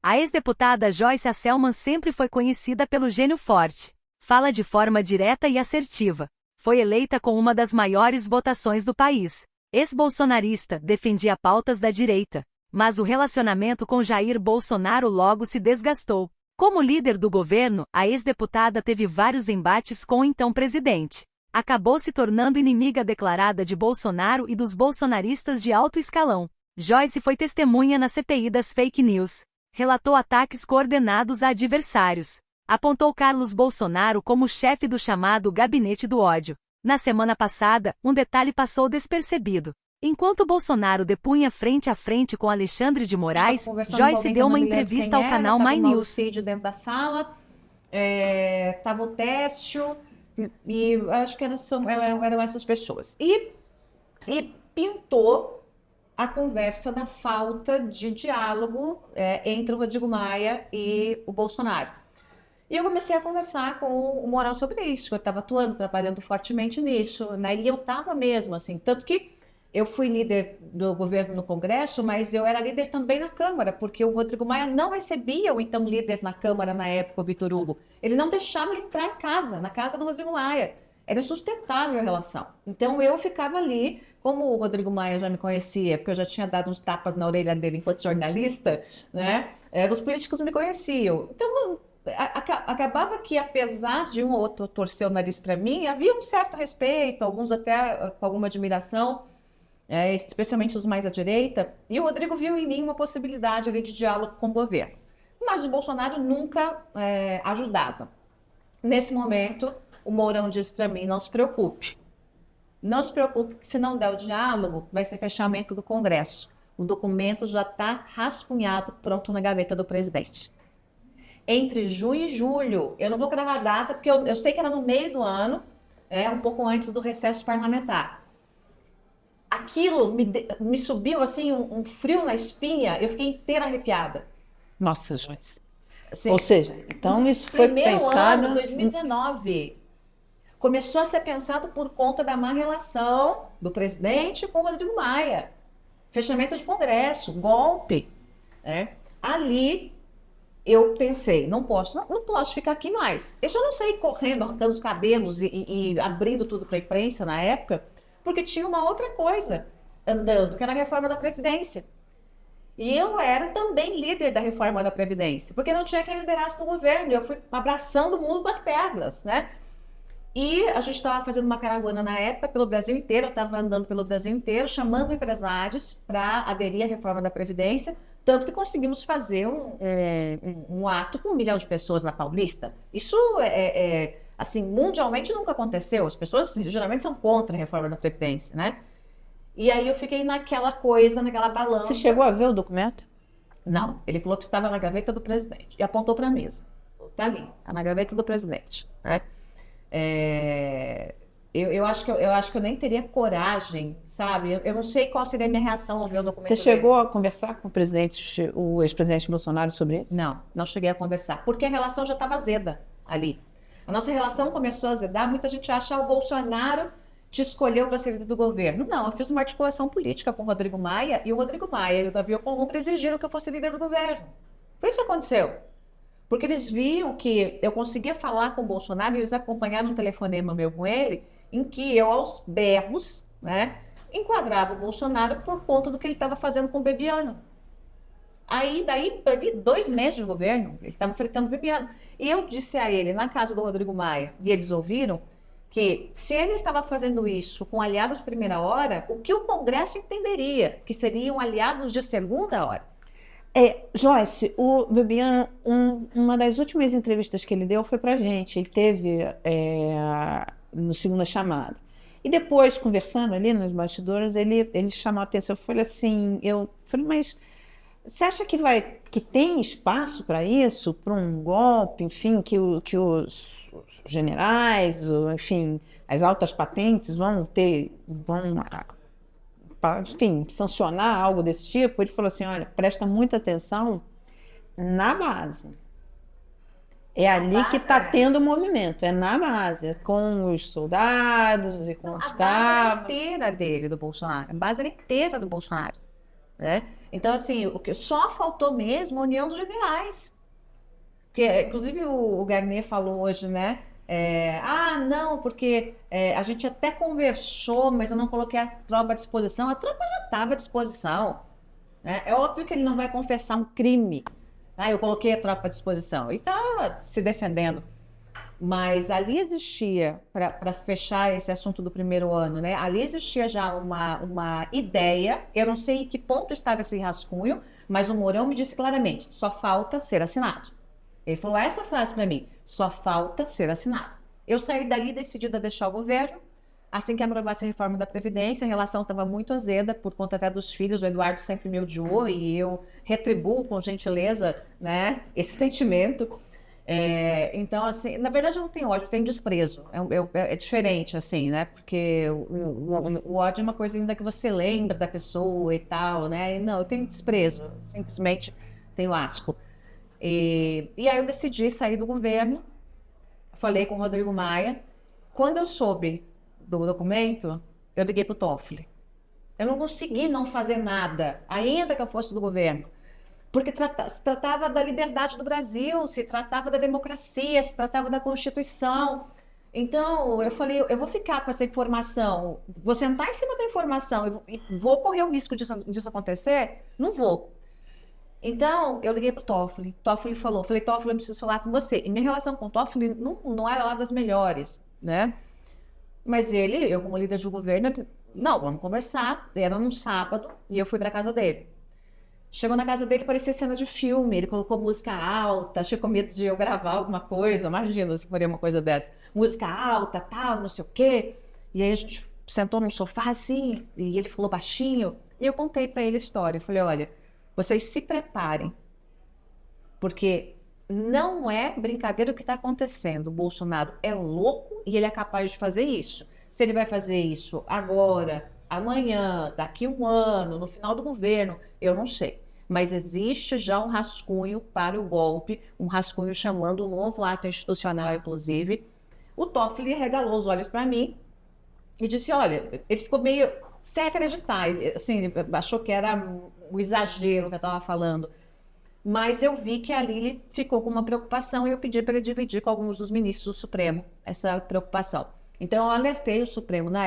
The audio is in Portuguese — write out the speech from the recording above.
A ex-deputada Joyce Hasselmann sempre foi conhecida pelo gênio forte. Fala de forma direta e assertiva. Foi eleita com uma das maiores votações do país. Ex-bolsonarista, defendia pautas da direita. Mas o relacionamento com Jair Bolsonaro logo se desgastou. Como líder do governo, a ex-deputada teve vários embates com o então presidente. Acabou se tornando inimiga declarada de Bolsonaro e dos bolsonaristas de alto escalão. Joyce foi testemunha na CPI das fake news. Relatou ataques coordenados a adversários. Apontou Carlos Bolsonaro como chefe do chamado Gabinete do Ódio. Na semana passada, um detalhe passou despercebido. Enquanto Bolsonaro depunha frente a frente com Alexandre de Moraes, Joyce deu uma entrevista ao canal My News. Dentro da sala, estava o Tércio, e acho que eram essas pessoas. E pintou a conversa da falta de diálogo entre o Rodrigo Maia e o Bolsonaro. E eu comecei a conversar com o Mourão sobre isso, eu estava atuando, trabalhando fortemente nisso, né? E eu estava mesmo, assim, tanto que eu fui líder do governo no Congresso, mas eu era líder também na Câmara, porque o Rodrigo Maia não recebia o então líder na Câmara na época, o Vitor Hugo. Ele não deixava ele entrar em casa, na casa do Rodrigo Maia. Era sustentável a relação. Então eu ficava ali, como o Rodrigo Maia já me conhecia, porque eu já tinha dado uns tapas na orelha dele enquanto jornalista, né? Os políticos me conheciam. Então acabava que, apesar de um ou outro torcer o nariz para mim, havia um certo respeito, alguns até com alguma admiração, especialmente os mais à direita, e o Rodrigo viu em mim uma possibilidade ali de diálogo com o governo. Mas o Bolsonaro nunca ajudava. Nesse momento, o Mourão disse para mim, não se preocupe. Não se preocupe, que se não der o diálogo, vai ser fechamento do Congresso. O documento já está rascunhado, pronto na gaveta do presidente. Entre junho e julho, eu não vou cravar a data, porque eu sei que era no meio do ano, um pouco antes do recesso parlamentar. Aquilo me subiu assim um frio na espinha, eu fiquei inteira arrepiada. Nossa, Joyce. Assim, ou seja, então isso foi pensado... Ano, 2019, começou a ser pensado por conta da má relação do presidente com o Rodrigo Maia. Fechamento de Congresso, golpe. Ali eu pensei, não posso ficar aqui mais. Eu só não saí correndo, arrancando os cabelos e abrindo tudo para a imprensa na época, porque tinha uma outra coisa andando, que era a reforma da Previdência. E eu era também líder da reforma da Previdência, porque não tinha quem liderasse no governo, eu fui abraçando o mundo com as pernas, né? E a gente estava fazendo uma caravana na época pelo Brasil inteiro, eu estava andando pelo Brasil inteiro, chamando empresários para aderir à reforma da Previdência, tanto que conseguimos fazer um ato com 1 milhão de pessoas na Paulista. Isso assim, mundialmente nunca aconteceu, as pessoas geralmente são contra a reforma da Previdência, né? E aí eu fiquei naquela coisa, naquela balança. Você chegou a ver o documento? Não, ele falou que estava na gaveta do presidente e apontou para a mesa. Está ali, está na gaveta do presidente, né? Eu acho que eu nem teria coragem, sabe? Eu não sei qual seria a minha reação ao ver o documento. Você chegou a conversar com o ex-presidente Bolsonaro sobre isso? Não cheguei a conversar, porque a relação já estava azeda ali. A nossa relação começou a azedar, muita gente acha que o Bolsonaro te escolheu para ser líder do governo. Não, eu fiz uma articulação política com o Rodrigo Maia, e o Rodrigo Maia e o Davi Alcolumbre exigiram que eu fosse líder do governo. Foi isso que aconteceu. Porque eles viam que eu conseguia falar com o Bolsonaro, e eles acompanharam um telefonema meu com ele, em que eu, aos berros, né, enquadrava o Bolsonaro por conta do que ele estava fazendo com o Bebiano. Aí, daí, 2 meses de governo, ele estava enfrentando o Bebiano. E eu disse a ele, na casa do Rodrigo Maia, e eles ouviram, que se ele estava fazendo isso com aliados de primeira hora, o que o Congresso entenderia, que seriam aliados de segunda hora. Joyce, o Bebiano, uma das últimas entrevistas que ele deu foi pra gente. Ele teve no Segunda Chamada. E depois, conversando ali nos bastidores, ele chamou a atenção. Eu falei, mas você acha que tem espaço para isso, para um golpe, enfim, que os generais, enfim, as altas patentes vão enfim, sancionar algo desse tipo? Ele falou assim, olha, presta muita atenção na base. É ali que está tendo movimento, é na base, com os soldados e com os cabos. A base era inteira dele, do Bolsonaro. A base era inteira do Bolsonaro, né? Então, assim, o que só faltou mesmo a união dos generais. Porque, inclusive, o Garnier falou hoje, né? Não, porque a gente até conversou, mas eu não coloquei a tropa à disposição. A tropa já estava à disposição, né? É óbvio que ele não vai confessar um crime. Ah, eu coloquei a tropa à disposição. E está se defendendo. Mas ali existia, para fechar esse assunto do primeiro ano, né? Ali existia já uma ideia. Eu não sei em que ponto estava esse rascunho, mas o Mourão me disse claramente: só falta ser assinado. Ele falou essa frase para mim: só falta ser assinado. Eu saí dali decidida a deixar o governo. Assim que aprovasse a reforma da Previdência, a relação estava muito azeda, por conta até dos filhos. O Eduardo sempre me odiou e eu retribuo com gentileza, né, esse sentimento. Então, assim, na verdade eu não tenho ódio, eu tenho desprezo. É diferente, assim, né? Porque o ódio é uma coisa ainda que você lembra da pessoa e tal, né? E não, eu tenho desprezo, simplesmente tenho asco. E aí eu decidi sair do governo, falei com o Rodrigo Maia. Quando eu soube do documento, eu liguei para o Toffoli. Eu não consegui não fazer nada, ainda que eu fosse do governo. Porque se tratava da liberdade do Brasil, se tratava da democracia, se tratava da Constituição. Então, eu falei, eu vou ficar com essa informação, vou sentar em cima da informação e vou correr o risco disso acontecer? Não vou. Então, eu liguei para o Toffoli. Toffoli falou, falei, Toffoli, eu preciso falar com você. E minha relação com o Toffoli não era lá das melhores, né? Mas eu como líder do governo, não, vamos conversar. Era num sábado e eu fui para casa dele. Chegou na casa dele, parecia cena de filme. Ele colocou música alta, achei com medo de eu gravar alguma coisa. Imagina se faria uma coisa dessa. Música alta, tal, não sei o quê. E aí a gente sentou num sofá assim, e ele falou baixinho. E eu contei para ele a história. Eu falei, olha, vocês se preparem, porque não é brincadeira o que está acontecendo. O Bolsonaro é louco e ele é capaz de fazer isso. Se ele vai fazer isso agora, amanhã, daqui a um ano, no final do governo, eu não sei. Mas existe já um rascunho para o golpe, um rascunho chamando um novo ato institucional, inclusive. O Toffoli regalou os olhos para mim e disse, olha, ele ficou meio sem acreditar, assim, achou que era um exagero que eu estava falando. Mas eu vi que ali ele ficou com uma preocupação e eu pedi para ele dividir com alguns dos ministros do Supremo essa preocupação. Então eu alertei o Supremo na